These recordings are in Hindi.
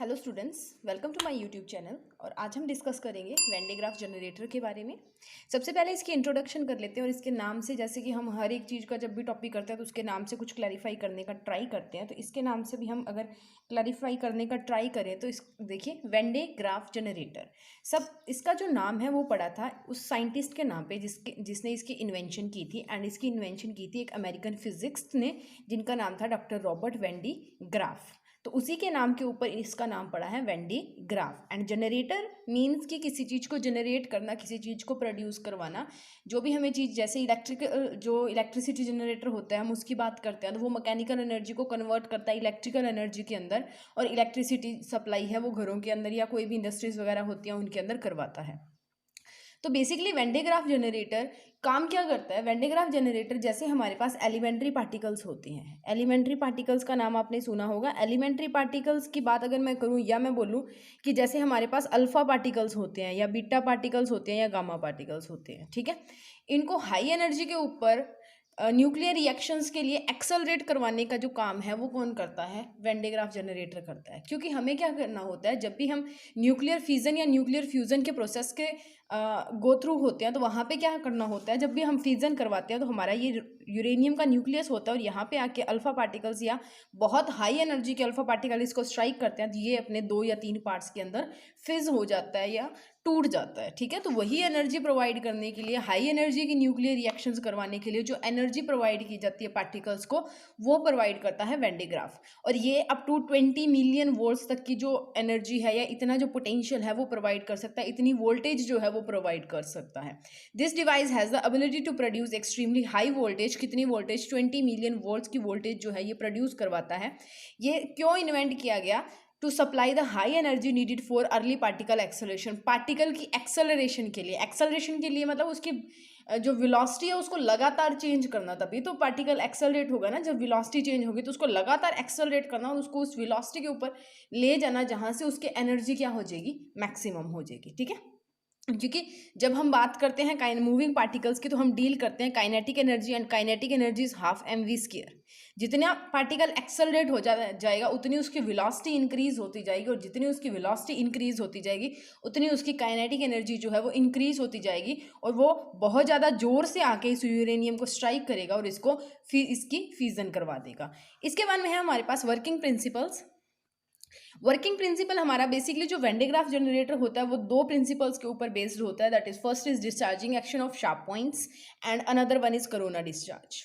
Hello students, welcome to my YouTube channel. और आज हम डिस्कस करेंगे वेन डे ग्राफ जनरेटर के बारे में। सबसे पहले इसकी इंट्रोडक्शन कर लेते हैं और इसके नाम से, जैसे कि हम हर एक चीज़ का जब भी टॉपिक करते हैं तो उसके नाम से कुछ क्लैरिफाई करने का ट्राई करते हैं, तो इसके नाम से भी हम अगर क्लैरिफाई करने का ट्राई करें तो इस देखिए वेन डे ग्राफ जनरेटर, सब इसका जो नाम है वो पड़ा था उस साइंटिस्ट के नाम पे जिसने इसकी इन्वेंशन की थी। एंड इसकी इन्वेंशन की थी एक अमेरिकन फिजिक्स ने जिनका नाम था doctor Robert when day graph. तो उसी के नाम के ऊपर इसका नाम पड़ा है when day graph. And generator means कि किसी चीज़ को जनरेट करना, किसी चीज़ को प्रोड्यूस करवाना। जो भी हमें चीज़, जैसे इलेक्ट्रिसिटी जनरेटर होता है, हम उसकी बात करते हैं तो वो मैकेनिकल एनर्जी को कन्वर्ट करता है इलेक्ट्रिकल एनर्जी के अंदर, और इलेक्ट्रिसिटी सप्लाई है वो घरों के अंदर या कोई भी इंडस्ट्रीज वगैरह होती हैं उनके अंदर करवाता है। तो basically when day graph generator काम क्या करता है? वेन डे ग्राफ जनरेटर, जैसे हमारे पास एलिमेंट्री पार्टिकल्स होते हैं, एलिमेंट्री पार्टिकल्स का नाम आपने सुना होगा। एलिमेंट्री पार्टिकल्स की बात अगर मैं करूं या मैं बोलूं कि जैसे हमारे पास अल्फा पार्टिकल्स होते हैं या बीटा पार्टिकल्स होते हैं या गामा पार्टिकल्स होते हैं, ठीक है। इनको हाई एनर्जी के ऊपर न्यूक्लियर रिएक्शंस के लिए एक्सेलरेट करवाने का जो काम है वो कौन करता है? वेन डे ग्राफ जनरेटर करता है। क्योंकि हमें क्या करना होता है, जब भी हम न्यूक्लियर फिजन या न्यूक्लियर फ्यूजन के प्रोसेस के गो थ्रू होते हैं तो वहाँ पे क्या करना होता है, जब भी हम फिजन करवाते हैं तो हमारा ये यूरेनियम का न्यूक्लियस होता है और यहाँ पे आके अल्फा पार्टिकल्स या बहुत हाई एनर्जी के अल्फा पार्टिकल इसको स्ट्राइक करते हैं तो ये अपने 2 या 3 पार्ट्स के अंदर फिज हो जाता है या टूट जाता है, ठीक है। तो वही एनर्जी प्रोवाइड करने के लिए, हाई एनर्जी की न्यूक्लियर रिएक्शंस करवाने के लिए जो एनर्जी प्रोवाइड की जाती है पार्टिकल्स को, वो प्रोवाइड करता है वेन डे ग्राफ। और ये अप टू 20 मिलियन वोल्ट्स तक की जो एनर्जी है या इतना जो पोटेंशियल है वो प्रोवाइड कर सकता है, इतनी वोल्टेज जो है वो प्रोवाइड कर सकता है। This device has the ability to produce extremely high voltage. कितनी वोल्टेज? 20 मिलियन वोल्ट्स की वोल्टेज जो है ये प्रोड्यूस करवाता है। ये क्यों इन्वेंट किया गया? To supply the high energy needed for early particle acceleration. Particle की एक्सेलरेशन के लिए, एक्सेलरेशन के लिए मतलब उसकी जो वेलोसिटी है उसको लगातार चेंज करना, तभी तो पार्टिकल एक्सेलरेट होगा ना। जब वेलोसिटी चेंज होगी तो उसको लगातार एक्सेलरेट करना और उसको उस वेलोसिटी के ऊपर ले जाना जहाँ से उसकी एनर्जी क्या हो जाएगी? मैक्सिमम हो जाएगी, ठीक है। क्योंकि जब हम बात करते हैं मूविंग पार्टिकल्स की तो हम डील करते हैं kinetic energy, and kinetic energy is half mv²। जितना पार्टिकल एक्सेलरेट हो जाएगा उतनी उसकी वेलोसिटी इंक्रीज होती जाएगी, और जितनी उसकी वेलोसिटी इंक्रीज होती जाएगी उतनी उसकी काइनेटिक एनर्जी जो है वो इंक्रीज होती जाएगी, और वो बहुत ज़्यादा जोर से आके इस यूरेनियम को स्ट्राइक करेगा और इसको फिर इसकी फ्यूजन करवा देगा। इसके बाद में है हमारे पास वर्किंग प्रिंसिपल्स। वर्किंग प्रिंसिपल हमारा बेसिकली जो वेन डे ग्राफ जनरेटर होता है वो 2 प्रिंसिपल्स के ऊपर बेस्ड होता है। That is, first is discharging action of sharp points and another one is corona discharge.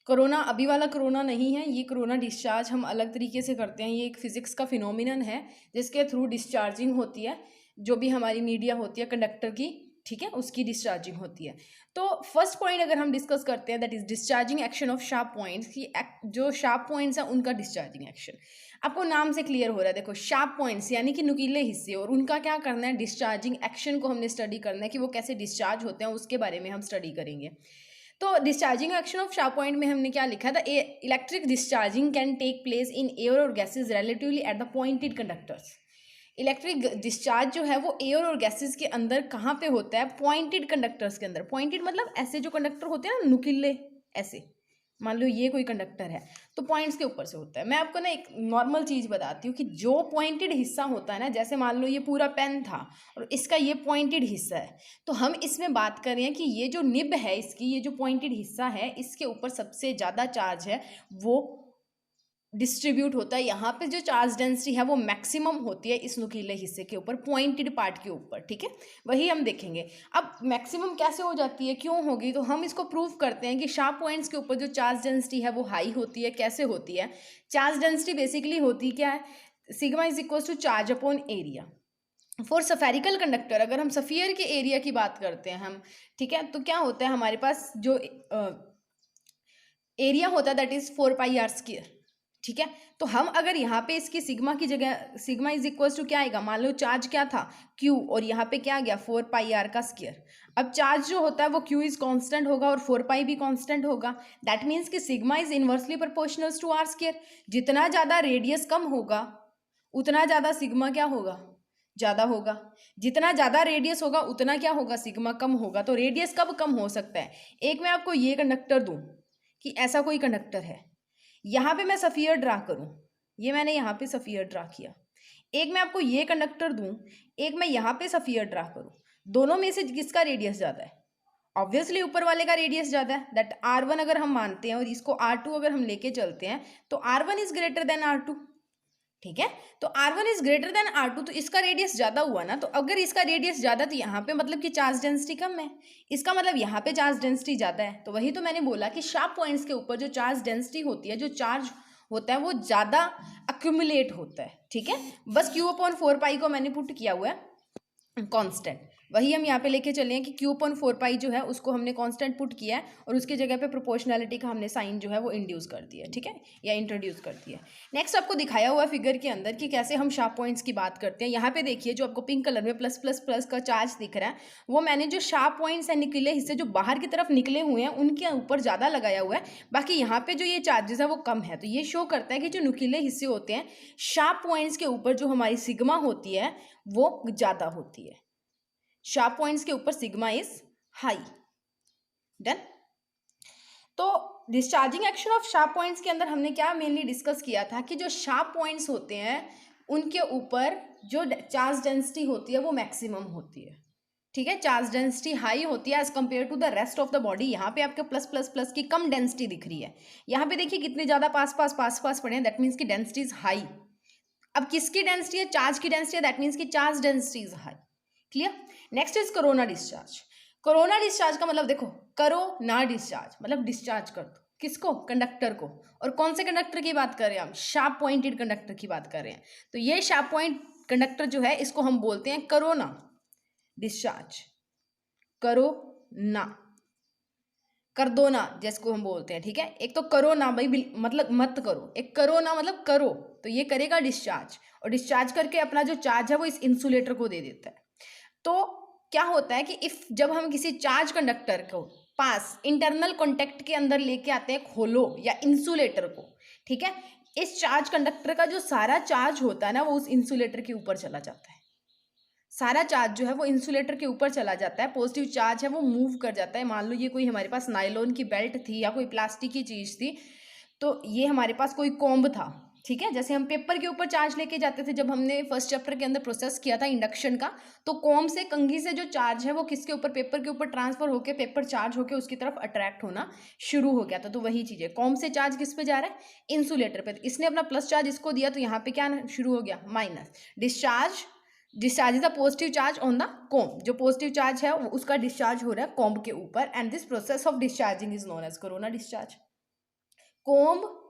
Corona अभी वाला कोरोना नहीं है, ये कोरोना डिस्चार्ज हम अलग तरीके से करते हैं। ये एक फिजिक्स का फिनोमिनन है जिसके थ्रू डिस्चार्जिंग होती है, जो भी हमारी मीडिया होती है कंडक्टर की, ठीक है, उसकी डिस्चार्जिंग होती है। तो फर्स्ट पॉइंट अगर हम डिस्कस करते हैं, that is discharging action of sharp points की, जो शार्प पॉइंट्स हैं उनका डिस्चार्जिंग एक्शन आपको नाम से क्लियर हो रहा है। देखो, शार्प पॉइंट्स यानी कि नुकीले हिस्से, और उनका क्या करना है? डिस्चार्जिंग एक्शन को हमने स्टडी करना है कि वो कैसे डिस्चार्ज होते हैं, उसके बारे में हम स्टडी करेंगे। तो discharging action of sharp point में हमने क्या लिखा था? Electric discharging can take place in air और gases relatively at the pointed conductors. Electric discharge जो है वो एयर और गैसेज के अंदर कहाँ पे होता है? पॉइंटेड कंडक्टर्स के अंदर। पॉइंटेड मतलब ऐसे जो कंडक्टर होते हैं ना, नुकीले, ऐसे मान लो ये कोई कंडक्टर है तो पॉइंट्स के ऊपर से होता है। मैं आपको ना एक नॉर्मल चीज़ बताती हूँ कि जो पॉइंटेड हिस्सा होता है ना, जैसे मान लो ये पूरा पेन था और इसका ये पॉइंटेड हिस्सा है, तो हम इसमें बात कर रहे हैं कि ये जो निब है इसकी, ये जो पॉइंटेड हिस्सा है इसके ऊपर सबसे ज़्यादा चार्ज है वो डिस्ट्रीब्यूट होता है। यहाँ पे जो चार्ज डेंसिटी है वो मैक्सिमम होती है इस नुकीले हिस्से के ऊपर, पॉइंटेड पार्ट के ऊपर, ठीक है। वही हम देखेंगे। अब मैक्सिमम कैसे हो जाती है, क्यों होगी? तो हम इसको प्रूव करते हैं कि शार्प पॉइंट्स के ऊपर जो चार्ज डेंसिटी है वो हाई होती है। कैसे होती है? चार्ज डेंसिटी बेसिकली होती क्या है? Sigma is equal to charge upon area. For spherical conductor, अगर हम सफियर के एरिया की बात करते हैं हम, ठीक है, तो क्या होता है हमारे पास जो एरिया होता है दैट इज 4πr², ठीक है। तो हम अगर यहाँ पे इसकी सिग्मा की जगह, सिग्मा इज इक्वल टू क्या आएगा? मान लो चार्ज क्या था? Q, और यहाँ पे क्या आ गया? 4πr का स्क्वायर। अब चार्ज जो होता है वो Q इज कांस्टेंट होगा और 4π भी कांस्टेंट होगा। दैट मीन्स कि sigma is inversely proportional to r square. जितना ज़्यादा रेडियस कम होगा उतना ज़्यादा सिग्मा क्या होगा? ज़्यादा होगा। जितना ज़्यादा रेडियस होगा उतना क्या होगा? सिग्मा कम होगा। तो रेडियस कब कम हो सकता है? एक मैं आपको ये कंडक्टर दूँ कि ऐसा कोई कंडक्टर है, यहाँ पे मैं सफियर ड्रा करूँ, ये मैंने यहाँ पे सफियर ड्रा किया, एक मैं आपको ये कंडक्टर दूं, एक मैं यहाँ पे सफियर ड्रा करूं, दोनों में से किसका रेडियस ज़्यादा है? ऑब्वियसली ऊपर वाले का रेडियस ज़्यादा है, दैट R1 अगर हम मानते हैं और इसको R2 अगर हम लेके चलते हैं तो R1 is greater than R2, ठीक है। तो R1 is greater than R2, तो इसका रेडियस ज़्यादा हुआ ना, तो अगर इसका रेडियस ज़्यादा तो यहाँ पे मतलब कि चार्ज डेंसिटी कम है, इसका मतलब यहाँ पे चार्ज डेंसिटी ज़्यादा है। तो वही तो मैंने बोला कि शार्प पॉइंट्स के ऊपर जो चार्ज डेंसिटी होती है, जो चार्ज होता है वो ज़्यादा अक्यूमुलेट होता है, ठीक है। बस Q/4 को मैंने पुट किया हुआ है कांस्टेंट, वही हम यहाँ पे लेके चले हैं कि Q/4 जो है उसको हमने कांस्टेंट पुट किया है और उसके जगह पे प्रोपोर्शनैलिटी का हमने साइन जो है वो इंड्यूस कर दिया, ठीक है, या इंट्रोड्यूस कर दिया। नेक्स्ट आपको दिखाया हुआ फिगर के अंदर कि कैसे हम शार्प पॉइंट्स की बात करते हैं। यहाँ पे देखिए जो आपको पिंक कलर में प्लस प्लस प्लस का चार्ज दिख रहा है, वो मैंने जो शार्प पॉइंट्स है निकले हिस्से जो बाहर की तरफ निकले हुए हैं उनके ऊपर ज़्यादा लगाया हुआ है, बाकी यहाँ पे जो ये चार्जेस है वो कम है। तो ये शो करता है कि जो नुकीले हिस्से होते हैं शार्प पॉइंट्स के ऊपर जो हमारी सिग्मा होती है वो ज़्यादा होती है, शार्प पॉइंट्स के ऊपर सिग्मा इज हाई। डन। तो discharging action of sharp points के अंदर हमने क्या मेनली डिस्कस किया था कि जो शार्प पॉइंट्स होते हैं उनके ऊपर जो चार्ज डेंसिटी होती है वो मैक्सिमम होती है, ठीक है, चार्ज डेंसिटी हाई होती है as compare to the rest of the body. यहाँ पे आपके प्लस प्लस प्लस की कम डेंसिटी दिख रही है, यहाँ पे देखिए कितने ज़्यादा पास पास पड़े हैं, दैट मीन्स की डेंसिटी इज हाई। अब किसकी डेंसिटी है? चार्ज की डेंसिटी है, दैट मीन्स की charge density is high. Clear. Next is corona discharge. Corona discharge का मतलब देखो, करो ना डिस्चार्ज मतलब डिस्चार्ज कर दो, किसको? कंडक्टर को। और कौन से कंडक्टर की बात कर रहे हैं हम? शार्प पॉइंटेड कंडक्टर की बात कर रहे हैं। तो ये शार्प पॉइंट कंडक्टर जो है इसको हम बोलते हैं कोरोना डिस्चार्ज, करो ना, कर दो ना जिसको हम बोलते हैं, ठीक है। एक तो करो ना भाई मतलब मत करो, एक करो ना मतलब करो, तो ये करेगा डिस्चार्ज, और डिस्चार्ज करके अपना जो चार्ज है वो इस इंसुलेटर को दे देता है। तो क्या होता है कि इफ जब हम किसी चार्ज कंडक्टर को पास इंटरनल कॉन्टेक्ट के अंदर लेके आते हैं होलो या इंसुलेटर को, ठीक है, इस चार्ज कंडक्टर का जो सारा चार्ज होता है ना वो उस इंसुलेटर के ऊपर चला जाता है, सारा चार्ज जो है वो इंसुलेटर के ऊपर चला जाता है, पॉजिटिव चार्ज है वो मूव कर जाता है। मान लो ये कोई हमारे पास नायलॉन की बेल्ट थी या कोई प्लास्टिक की चीज़ थी, तो ये हमारे पास कोई कॉम्ब था, ठीक है, जैसे हम पेपर के ऊपर चार्ज लेके जाते थे जब हमने फर्स्ट चैप्टर के अंदर प्रोसेस किया था इंडक्शन का, तो कॉम्ब से कंघी से जो चार्ज है वो किसके ऊपर? पेपर के ऊपर ट्रांसफर होकर पेपर चार्ज होकर उसकी तरफ अट्रैक्ट होना शुरू हो गया था। तो वही चीज़ है, कॉम्ब से चार्ज किस पे जा रहा है? इंसुलेटर पे। तो इसने अपना प्लस चार्ज इसको दिया तो यहाँ पे क्या शुरू हो गया? Minus. Discharge is the positive charge on the comb, जो पॉजिटिव चार्ज है उसका डिस्चार्ज हो रहा है कॉम्ब के ऊपर, and this process of discharging is known as corona discharge. Comb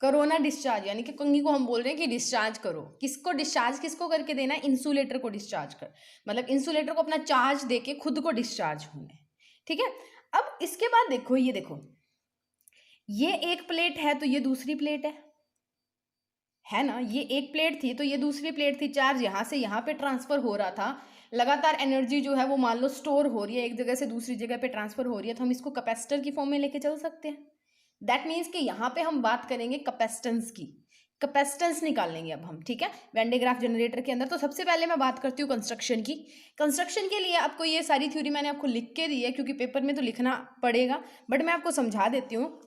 corona discharge यानी कि कंघी को हम बोल रहे हैं कि डिस्चार्ज करो, किसको डिस्चार्ज किसको करके देना है? इंसुलेटर को डिस्चार्ज कर, मतलब इंसुलेटर को अपना चार्ज देके खुद को डिस्चार्ज होना है, ठीक है। अब इसके बाद देखो, ये देखो, ये एक प्लेट है तो ये दूसरी प्लेट है ना, ये एक प्लेट थी तो ये दूसरी प्लेट थी, चार्ज यहाँ से यहाँ पे ट्रांसफर हो रहा था, लगातार एनर्जी जो है वो मान लो स्टोर हो रही है, एक जगह से दूसरी जगह पे ट्रांसफर हो रही है, तो हम इसको कैपेसिटर की फॉर्म में लेके चल सकते हैं। दैट मीन्स कि यहाँ पे हम बात करेंगे कैपेसिटेंस की, कैपेसिटेंस निकाल लेंगे अब हम, ठीक है, वेन डे ग्राफ जनरेटर के अंदर। तो सबसे पहले मैं बात करती हूँ कंस्ट्रक्शन की। कंस्ट्रक्शन के लिए आपको ये सारी थ्योरी मैंने आपको लिख के दी है क्योंकि पेपर में तो लिखना पड़ेगा, बट मैं आपको समझा देती हूँ।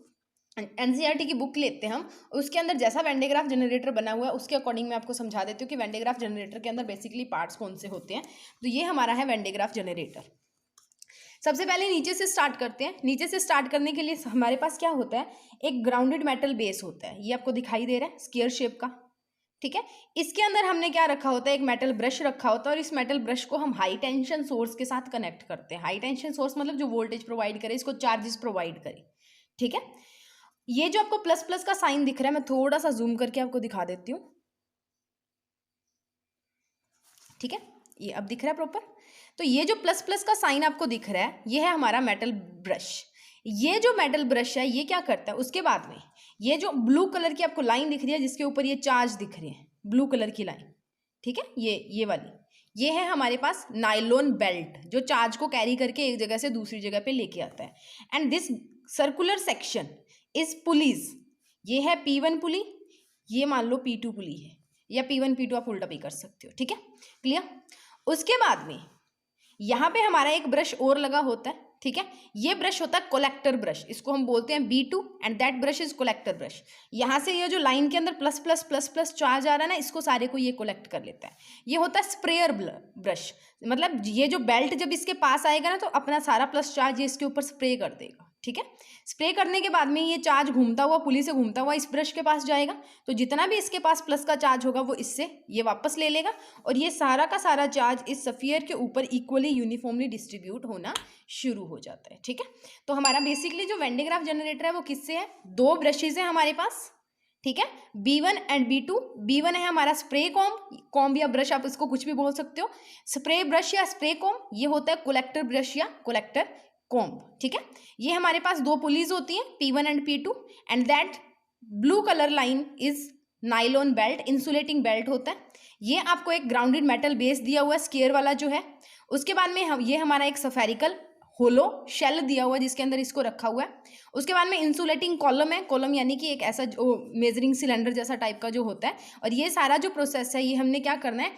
एनसीईआरटी की बुक लेते हैं हम, उसके अंदर जैसा वेन डे ग्राफ जनरेटर बना हुआ है उसके अकॉर्डिंग मैं आपको समझा देती हूँ कि वेन डे ग्राफ जनरेटर के अंदर बेसिकली पार्ट्स कौन से होते हैं। तो ये हमारा है वेन डे ग्राफ जनरेटर। सबसे पहले नीचे से स्टार्ट करते हैं। नीचे से स्टार्ट करने के लिए हमारे पास क्या होता है? एक ग्राउंडेड मेटल बेस होता है, ये आपको दिखाई दे रहा है स्क्वायर शेप का, ठीक है। इसके अंदर हमने क्या रखा होता है? एक मेटल ब्रश रखा होता है, और इस मेटल ब्रश को हम हाई टेंशन सोर्स के साथ कनेक्ट करते हैं। हाई टेंशन सोर्स मतलब जो वोल्टेज प्रोवाइड करे, इसको चार्जेस प्रोवाइड करे, ठीक है। ये जो आपको प्लस प्लस का साइन दिख रहा है, मैं थोड़ा सा जूम करके आपको दिखा देती हूँ, ठीक है, ये अब दिख रहा है प्रॉपर। तो ये जो प्लस प्लस का साइन आपको दिख रहा है, ये है हमारा मेटल ब्रश। ये जो मेटल ब्रश है ये क्या करता है? उसके बाद में ये जो ब्लू कलर की आपको लाइन दिख रही है जिसके ऊपर ये चार्ज दिख रहे हैं, ब्लू कलर की लाइन, ठीक है, ये वाली, ये है हमारे पास नायलॉन बेल्ट जो चार्ज को कैरी करके एक जगह से दूसरी जगह पे लेके आता है। And this circular section is pulleys, ये है P1 पुली, ये मान लो P2 पुली है, या P1 P2 आप उल्टा भी कर सकते हो, ठीक है, क्लियर। उसके बाद में यहाँ पे हमारा एक ब्रश और लगा होता है, ठीक है। ये ब्रश होता है कलेक्टर ब्रश, इसको हम बोलते हैं B2 and that brush is collector brush. यहाँ से ये जो लाइन के अंदर plus plus plus plus charge आ रहा है ना, इसको सारे को ये कलेक्ट कर लेता है। ये होता है स्प्रेयर ब्रश, मतलब ये जो बेल्ट जब इसके पास आएगा ना तो अपना सारा प्लस चार्ज ये इसके ऊपर स्प्रे कर देगा, ठीक है। स्प्रे करने के बाद में ये चार्ज घूमता हुआ, पुली से घूमता हुआ इस ब्रश के पास जाएगा, तो जितना भी इसके पास प्लस का चार्ज होगा वो इससे ये वापस ले लेगा और ये सारा का सारा चार्ज इस सफियर के ऊपर इक्वली यूनिफॉर्मली डिस्ट्रीब्यूट होना शुरू हो जाता है, ठीक है। तो हमारा बेसिकली जो वेन डे ग्राफ जनरेटर है वो किससे है, दो ब्रशेज है हमारे पास, ठीक है, B1 एंड B2। B1 है हमारा स्प्रे कॉम्ब या ब्रश, आप इसको कुछ भी बोल सकते हो, स्प्रे ब्रश या स्प्रे कॉम्ब। ये होता है कलेक्टर ब्रश या कलेक्टर कॉम्ब, ठीक है। ये हमारे पास दो पुलीज होती हैं P1 and P2 and that blue colour line is nylon belt, insulating belt होता है। ये आपको एक ग्राउंडेड मेटल बेस दिया हुआ है स्क्वायर वाला जो है। उसके बाद में ये हमारा एक स्फेरिकल होलो शेल दिया हुआ है जिसके अंदर इसको रखा हुआ है। उसके बाद में इंसुलेटिंग कॉलम है, कॉलम यानी कि एक ऐसा जो मेजरिंग सिलेंडर जैसा टाइप का जो होता है। और ये सारा जो प्रोसेस है ये हमने क्या करना है,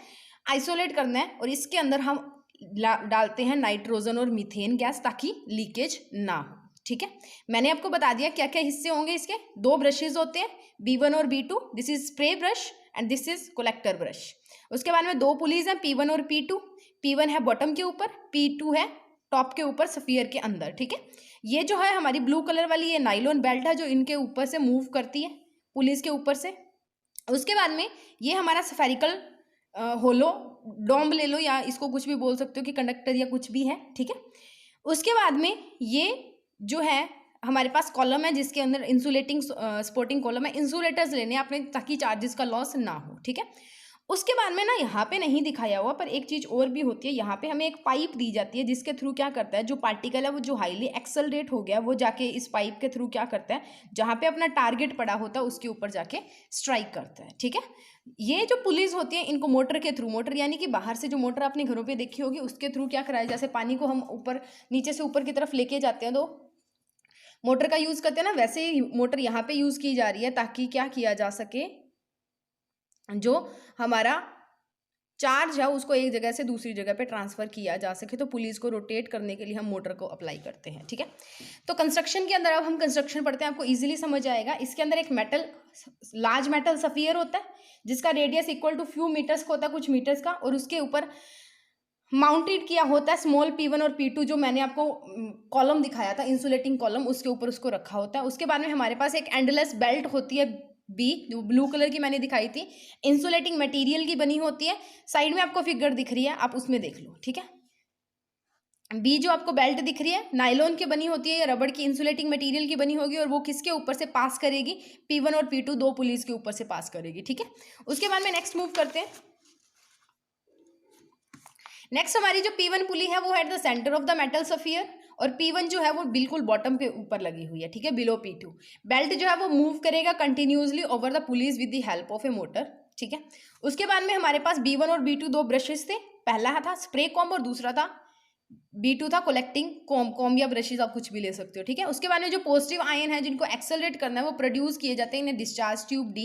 आइसोलेट करना है और इसके अंदर हम डालते हैं नाइट्रोजन और मीथेन गैस ताकि लीकेज ना हो, ठीक है। मैंने आपको बता दिया क्या क्या हिस्से होंगे इसके। दो ब्रशेज होते हैं B1 और B2, this is spray brush and this is collector brush. उसके बाद में दो पुलीज हैं P1 और P2, P1 है बॉटम के ऊपर, P2 है टॉप के ऊपर सफियर के अंदर, ठीक है। ये जो है हमारी ब्लू कलर वाली ये नाइलॉन बेल्ट है जो इनके ऊपर से मूव करती है, पुलिस के ऊपर से। उसके बाद में ये हमारा स्फेरिकल होलो डोम ले लो या इसको कुछ भी बोल सकते हो कि कंडक्टर या कुछ भी है, ठीक है। उसके बाद में ये जो है हमारे पास कॉलम है जिसके अंदर इंसुलेटिंग सपोर्टिंग कॉलम है, इंसुलेटर्स लेने आपने ताकि चार्जेस का लॉस ना हो, ठीक है। उसके बाद में ना यहाँ पे नहीं दिखाया हुआ पर एक चीज़ और भी होती है, यहाँ पे हमें एक पाइप दी जाती है जिसके थ्रू क्या करता है, जो पार्टिकल है वो जो हाईली एक्सेलरेट हो गया वो जाके इस पाइप के थ्रू क्या करता है, जहाँ पे अपना टारगेट पड़ा होता है उसके ऊपर जाके स्ट्राइक करता है, ठीक है। ये जो पुलिस होती है इनको मोटर के थ्रू, मोटर यानी कि बाहर से जो मोटर आपने घरों पे देखी होगी उसके थ्रू क्या कराया, जैसे पानी को हम ऊपर नीचे से ऊपर की तरफ लेके जाते हैं तो मोटर का यूज़ करते हैं ना, वैसे ही मोटर यहाँ पे यूज़ की जा रही है ताकि क्या किया जा सके, जो हमारा चार्ज है उसको एक जगह से दूसरी जगह पे ट्रांसफ़र किया जा सके। तो पुलिस को रोटेट करने के लिए हम मोटर को अप्लाई करते हैं, ठीक है। तो कंस्ट्रक्शन के अंदर अब हम कंस्ट्रक्शन पढ़ते हैं, आपको इजीली समझ आएगा। इसके अंदर एक मेटल लार्ज मेटल सफियर होता है जिसका radius equal to few metres का होता है, कुछ मीटर्स का, और उसके ऊपर माउंटेड किया होता है स्मॉल P1 और P2 जो मैंने आपको कॉलम दिखाया था इंसुलेटिंग कॉलम, उसके ऊपर उसको रखा होता है। उसके बाद में हमारे पास एक एंडलेस बेल्ट होती है B, जो ब्लू कलर की मैंने दिखाई थी, इंसुलेटिंग मटेरियल की बनी होती है। साइड में आपको फिगर दिख रही है, आप उसमें देख लो, ठीक है। B जो आपको बेल्ट दिख रही है नाइलॉन की बनी होती है या रबड़ की इंसुलेटिंग मटेरियल की बनी होगी और वो किसके ऊपर से पास करेगी, P1 और P2 दो पुलिस के ऊपर से पास करेगी, ठीक है। उसके बाद में नेक्स्ट मूव करते हैं। नेक्स्ट हमारी जो P1 पुली है वो है at the centre of the metal sphere और P1 जो है वो बिल्कुल बॉटम के ऊपर लगी हुई है, ठीक है, बिलो P2। बेल्ट जो है वो मूव करेगा continuously over the pulleys with the help of A motor, ठीक है। उसके बाद में हमारे पास B1 और B2 दो ब्रशेस थे, पहला था स्प्रे कॉम्ब और दूसरा था B2 था कलेक्टिंग कॉम्ब या ब्रशेज, आप कुछ भी ले सकते हो, ठीक है। उसके बाद में जो पॉजिटिव आयन है जिनको एक्सेलरेट करना है वो प्रोड्यूस किए जाते हैं in discharge tube D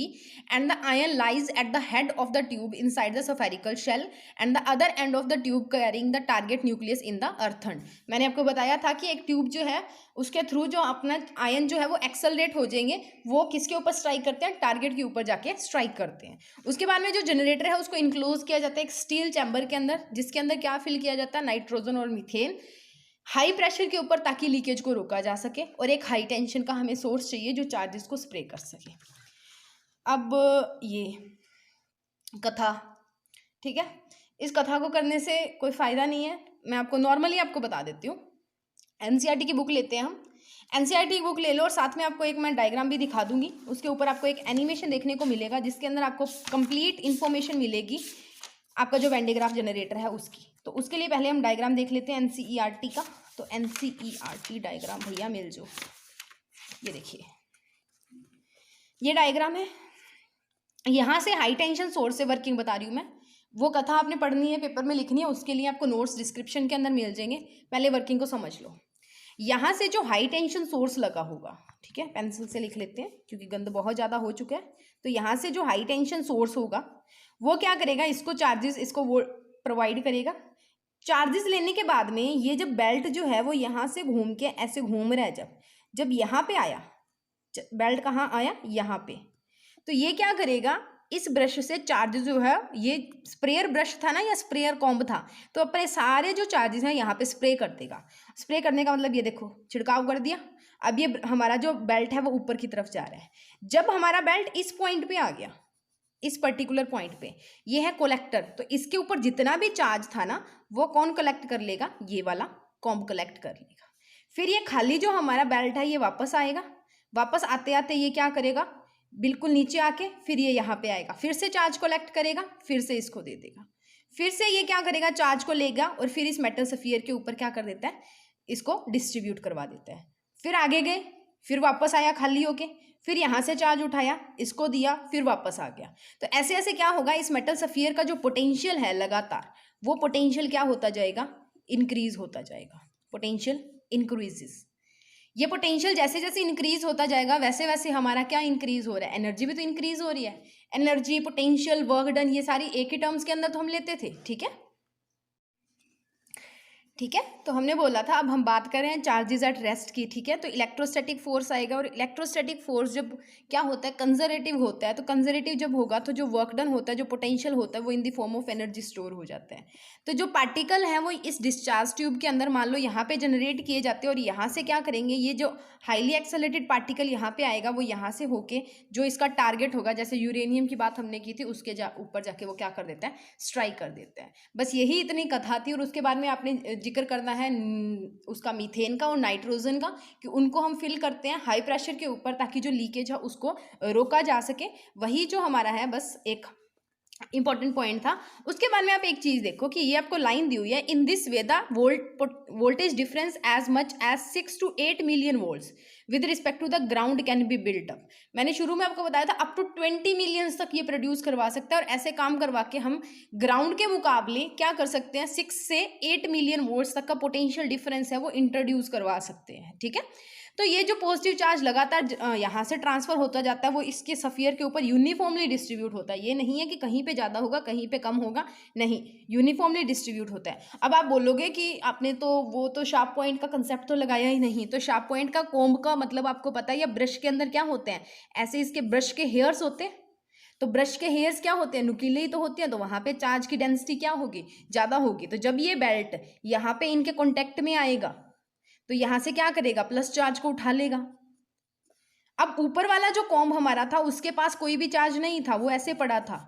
and the ion lies at the head of the tube inside the spherical shell and the other end of the tube carrying the target nucleus in the earthen. मैंने आपको बताया था कि एक ट्यूब जो है उसके थ्रू जो अपना आयन जो है वो एक्सेलरेट हो जाएंगे, वो किसके ऊपर स्ट्राइक करते हैं, टारगेट के ऊपर जाके स्ट्राइक करते हैं। उसके बाद में जो जनरेटर है उसको इनक्लोज किया जाता है एक स्टील चैम्बर के अंदर, जिसके अंदर क्या फिल किया जाता है, नाइट्रोजन और मीथेन हाई प्रेशर के ऊपर, ताकि लीकेज को रोका जा सके। और एक हाई टेंशन का हमें सोर्स चाहिए जो चार्जेस को स्प्रे कर सके। अब ये कथा, ठीक है, इस कथा को करने से कोई फ़ायदा नहीं है, मैं आपको नॉर्मली आपको बता देती हूँ। एनसीईआरटी की बुक लेते हैं हम, एनसीईआरटी की बुक ले लो और साथ में आपको एक मैं डायग्राम भी दिखा दूंगी, उसके ऊपर आपको एक एनिमेशन देखने को मिलेगा जिसके अंदर आपको कंप्लीट इन्फॉर्मेशन मिलेगी आपका जो वेन डे ग्राफ जनरेटर है उसकी। तो उसके लिए पहले हम डायग्राम देख लेते हैं एनसीईआरटी का। तो एनसीईआरटी डायग्राम भैया मिल जो, ये देखिए ये डायग्राम है। यहाँ से हाई टेंशन सोर्स से वर्किंग बता रही हूँ मैं, वो कथा आपने पढ़नी है, पेपर में लिखनी है, उसके लिए आपको नोट्स डिस्क्रिप्शन के अंदर मिल जाएंगे। पहले वर्किंग को समझ लो। यहाँ से जो हाई टेंशन सोर्स लगा होगा, ठीक है, पेंसिल से लिख लेते हैं क्योंकि गंद बहुत ज़्यादा हो चुका है। तो यहाँ से जो हाई टेंशन सोर्स होगा वो क्या करेगा, इसको चार्जेस इसको वो प्रोवाइड करेगा चार्जेस लेने के बाद में ये जब बेल्ट जो है वो यहाँ से घूम के ऐसे घूम रहा है, जब यहाँ पे आया, बेल्ट कहाँ आया, यहाँ पे, तो ये क्या करेगा, इस ब्रश से चार्ज जो है, ये स्प्रेयर ब्रश था ना या स्प्रेयर कॉम्ब था, तो अपने सारे जो चार्जेस हैं यहाँ पे स्प्रे कर देगा। स्प्रे करने का मतलब ये देखो, छिड़काव कर दिया। अब ये हमारा जो बेल्ट है वो ऊपर की तरफ जा रहा है। जब हमारा बेल्ट इस पॉइंट पे आ गया, इस पर्टिकुलर पॉइंट पे, ये है कलेक्टर, तो इसके ऊपर जितना भी चार्ज था ना वो कौन कलेक्ट कर लेगा, ये वाला कॉम्ब कलेक्ट कर लेगा। फिर ये खाली जो हमारा बेल्ट है ये वापस आएगा। वापस आते आते ये क्या करेगा, बिल्कुल नीचे आके फिर ये यहाँ पे आएगा, फिर से चार्ज कलेक्ट करेगा, फिर से इसको दे देगा, फिर से ये क्या करेगा, चार्ज को लेगा और फिर इस मेटल सफियर के ऊपर क्या कर देता है, इसको डिस्ट्रीब्यूट करवा देता है। फिर आगे गए, फिर वापस आया खाली होके, फिर यहाँ से चार्ज उठाया, इसको दिया, फिर वापस आ गया। तो ऐसे ऐसे क्या होगा, इस मेटल सफियर का जो पोटेंशियल है लगातार, वो पोटेंशियल क्या होता जाएगा, इंक्रीज होता जाएगा। Potential increases. ये पोटेंशियल जैसे जैसे इंक्रीज होता जाएगा वैसे वैसे हमारा क्या इंक्रीज हो रहा है, एनर्जी भी तो इंक्रीज हो रही है। एनर्जी, पोटेंशियल, वर्क डन, ये सारी एक ही टर्म्स के अंदर तो हम लेते थे, ठीक है। ठीक है, तो हमने बोला था, अब हम बात कर रहे हैं चार्जेस एट रेस्ट की, ठीक है। तो इलेक्ट्रोस्टैटिक फोर्स आएगा, और इलेक्ट्रोस्टैटिक फोर्स जब क्या होता है, कंजर्वेटिव होता है, तो कंजर्वेटिव जब होगा तो जो वर्क डन होता है, जो पोटेंशियल होता है, वो in the form of energy store हो जाता है। तो जो पार्टिकल है वो इस डिस्चार्ज ट्यूब के अंदर मान लो यहाँ पे जनरेट किए जाते हैं, और यहाँ से क्या करेंगे, ये जो हाईली एक्सेलरेटेड पार्टिकल यहाँ पे आएगा, वो यहाँ से होके जो इसका टारगेट होगा, जैसे यूरेनियम की बात हमने की थी, उसके ऊपर जाके वो क्या कर देता है, स्ट्राइक कर देता है। बस यही इतनी कथा थी। और उसके बाद में आपने जिक्र करना है उसका मीथेन का और नाइट्रोजन का, कि उनको हम फिल करते हैं हाई प्रेशर के ऊपर, ताकि जो लीकेज है उसको रोका जा सके। वही जो हमारा है बस एक इंपॉर्टेंट पॉइंट था। उसके बाद में आप एक चीज देखो कि ये आपको लाइन दी हुई है, in this way the voltage difference as much as 6 to 8 million volts with respect to the ground can be built up. मैंने शुरू में आपको बताया था अप टू 20 मिलियंस तक ये प्रोड्यूस करवा सकता है, और ऐसे काम करवा के हम ग्राउंड के मुकाबले क्या कर सकते हैं, 6 से 8 मिलियन वोल्ट्स तक का पोटेंशियल डिफरेंस है वो इंट्रोड्यूस करवा सकते हैं, ठीक है। तो ये जो पॉजिटिव चार्ज लगातार यहाँ से ट्रांसफर होता जाता है, वो इसके सफियर के ऊपर यूनिफॉर्मली डिस्ट्रीब्यूट होता है। ये नहीं है कि कहीं पे ज़्यादा होगा कहीं पे कम होगा, नहीं, यूनिफॉर्मली डिस्ट्रीब्यूट होता है। अब आप बोलोगे कि आपने तो वो तो शार्प पॉइंट का कंसेप्ट तो लगाया ही नहीं। तो शार्प पॉइंट का कोम्ब का मतलब आपको पता है, या ब्रश के अंदर क्या होते हैं, ऐसे इसके ब्रश के हेयर्स होते हैं। तो ब्रश के हेयर्स क्या होते हैं, नुकीले ही तो होते हैं, तो वहाँ पे चार्ज की डेंसिटी क्या होगी, ज़्यादा होगी। तो जब ये बेल्ट यहाँ पे इनके कॉन्टेक्ट में आएगा तो यहाँ से क्या करेगा, प्लस चार्ज को उठा लेगा। अब ऊपर वाला जो कॉम्ब हमारा था उसके पास कोई भी चार्ज नहीं था, वो ऐसे पड़ा था,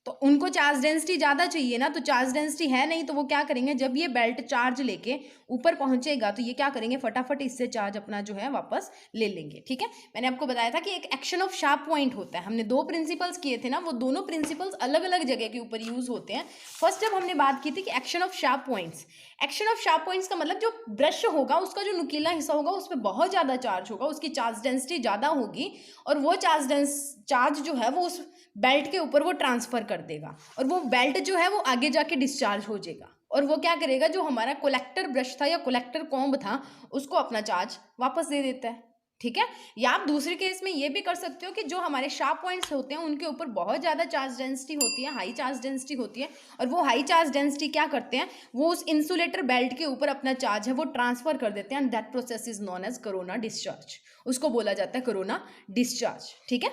तो उनको चार्ज डेंसिटी ज़्यादा चाहिए ना, तो चार्ज डेंसिटी है नहीं, तो वो क्या करेंगे, जब ये बेल्ट चार्ज लेके ऊपर पहुंचेगा तो ये क्या करेंगे, फटाफट इससे चार्ज अपना जो है वापस ले लेंगे, ठीक है। मैंने आपको बताया था कि एक एक्शन ऑफ शार्प पॉइंट होता है। हमने 2 प्रिंसिपल्स किए थे ना, वो दोनों प्रिंसिपल्स अलग अलग जगह के ऊपर यूज होते हैं। फर्स्ट जब हमने बात की थी कि action of sharp points, action of sharp points का मतलब जो ब्रश होगा उसका जो नुकीला हिस्सा होगा उस पर बहुत ज़्यादा चार्ज होगा, उसकी चार्ज डेंसिटी ज़्यादा होगी, और वो चार्ज जो है वो उस बेल्ट के ऊपर वो ट्रांसफर कर देगा, और वो बेल्ट जो है वो आगे जाके डिस्चार्ज हो जाएगा, और वो क्या करेगा, जो हमारा कलेक्टर ब्रश था या कलेक्टर कॉम्ब था उसको अपना चार्ज वापस दे देता है, ठीक है। या आप दूसरे केस में ये भी कर सकते हो कि जो हमारे शार्प पॉइंट्स होते हैं उनके ऊपर बहुत ज़्यादा चार्ज डेंसिटी होती है, हाई चार्ज डेंसिटी होती है, और वो हाई चार्ज डेंसिटी क्या करते हैं, वो उस इंसुलेटर बेल्ट के ऊपर अपना चार्ज है वो ट्रांसफर कर देते हैं, and that process is known as corona discharge. उसको बोला जाता है कोरोना डिस्चार्ज, ठीक है।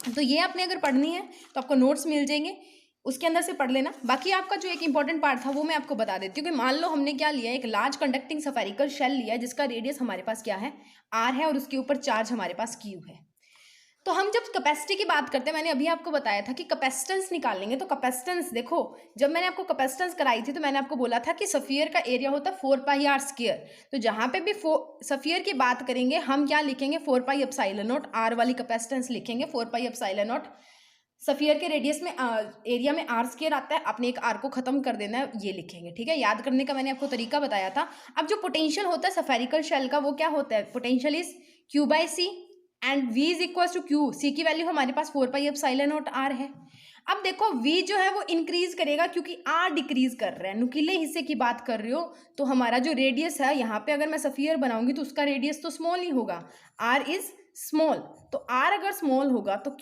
तो ये आपने अगर पढ़नी है तो आपको नोट्स मिल जाएंगे, उसके अंदर से पढ़ लेना। बाकी आपका जो एक इंपॉर्टेंट पार्ट था वो मैं आपको बता देती हूँ कि मान लो हमने क्या लिया है, एक लार्ज कंडक्टिंग स्फेरिकल शेल लिया है जिसका रेडियस हमारे पास क्या है, आर है, और उसके ऊपर चार्ज हमारे पास क्यू है। तो हम जब कैपेसिटी की बात करते हैं, मैंने अभी आपको बताया था कि कैपेसिटेंस निकालेंगे। तो कैपेसिटेंस देखो, जब मैंने आपको कैपेसिटेंस कराई थी तो मैंने आपको बोला था कि सफियर का एरिया होता है 4πr²। तो जहाँ पे भी सफियर की बात करेंगे हम क्या लिखेंगे, 4πε0 आर वाली कैपेसिटेंस लिखेंगे, 4πε0। सफियर के रेडियस में एरिया में r² आता है, आपने एक आर को खत्म कर देना है, ये लिखेंगे, ठीक है। याद करने का मैंने आपको तरीका बताया था। अब जो पोटेंशियल होता है स्फेरिकल शेल का वो क्या होता है, potential is Q/C and V is equal to Q। C की वैल्यू हमारे पास 4πε0r है। अब देखो V जो है वो इंक्रीज करेगा क्योंकि R डिक्रीज कर रहा है, नुकीले हिस्से की बात कर रहे हो, तो हमारा जो रेडियस है यहाँ पे अगर मैं सफियर बनाऊंगी तो उसका रेडियस तो स्मॉल ही होगा, R इज स्मॉल। तो R अगर स्मॉल होगा तो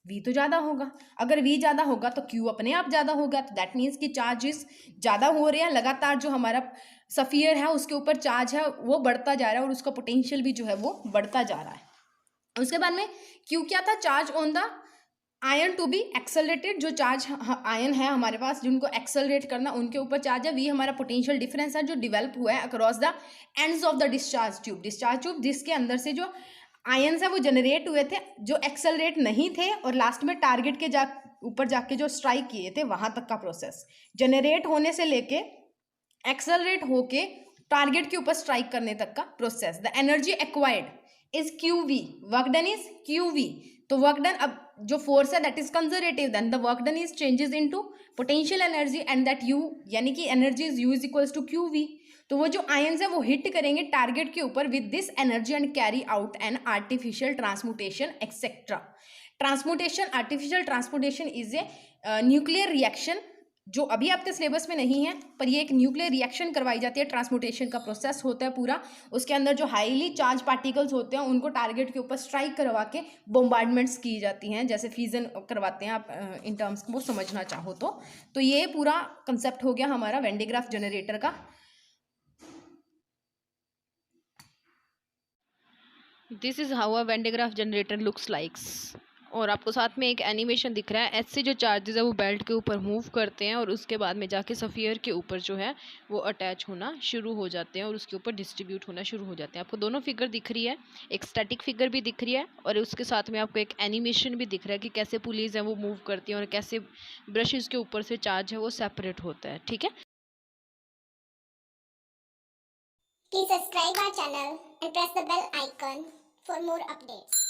V तो ज़्यादा होगा। अगर V ज़्यादा होगा तो Q अपने आप ज़्यादा होगा, तो दैट मीन्स कि चार्जेस ज़्यादा हो रहे हैं, लगातार जो हमारा सफियर है उसके ऊपर चार्ज है वो बढ़ता जा रहा है और उसका पोटेंशियल भी जो है वो बढ़ता जा रहा है। उसके बाद में Q क्या था, charge on the ion to be accelerated, जो चार्ज आयन है हमारे पास जिनको एक्सेलरेट करना उनके ऊपर चार्ज है। वी हमारा पोटेंशियल डिफरेंस है जो डेवलप हुआ है across the ends of the discharge tube जिसके अंदर से जो आयन्स है वो जनरेट हुए थे, जो एक्सेलरेट नहीं थे और लास्ट में टारगेट के ऊपर जाके जो स्ट्राइक किए थे वहां तक का प्रोसेस, जनरेट होने से लेके एक्सेलरेट होके टारगेट के ऊपर स्ट्राइक करने तक का process. The energy acquired is Q V, work done is Q V. तो वर्क डन, अब जो फोर्स है that is conservative, then the work done is changes into potential energy and that U, यानी कि energy is U is equals to Q V. तो वो जो आयन्स है वो हिट करेंगे टारगेट के ऊपर with this energy and carry out an artificial transmutation etcetera. Transmutation, artificial transmutation is a nuclear reaction जो अभी आपके सिलेबस में नहीं है, पर ये एक न्यूक्लियर रिएक्शन करवाई जाती है, ट्रांसमुटेशन का प्रोसेस होता है पूरा। उसके अंदर जो हाईली चार्ज पार्टिकल्स होते हैं उनको टारगेट के ऊपर स्ट्राइक करवा के बोम्बार्डमेंट्स की जाती हैं, जैसे फ्यूजन करवाते हैं आप इन टर्म्स वो समझना चाहो तो ये पूरा कंसेप्ट हो गया हमारा वेन डे ग्राफ जनरेटर का। This is how a when day graph generator looks likes. और आपको साथ में एक एनिमेशन दिख रहा है, ऐसे जो चार्जेस है वो बेल्ट के ऊपर मूव करते हैं और उसके बाद में जाके सफ़ियर के ऊपर जो है वो अटैच होना शुरू हो जाते हैं और उसके ऊपर डिस्ट्रीब्यूट होना शुरू हो जाते हैं। आपको दोनों फिगर दिख रही है, एक स्टैटिक फिगर भी दिख रही है और उसके साथ में आपको एक एनिमेशन भी दिख रहा है कि कैसे पुलीज है वो मूव करती हैं और कैसे ब्रशेज़ के ऊपर से चार्ज है वो सेपरेट होता है। ठीक है, Please subscribe our channel and press the bell icon for more updates.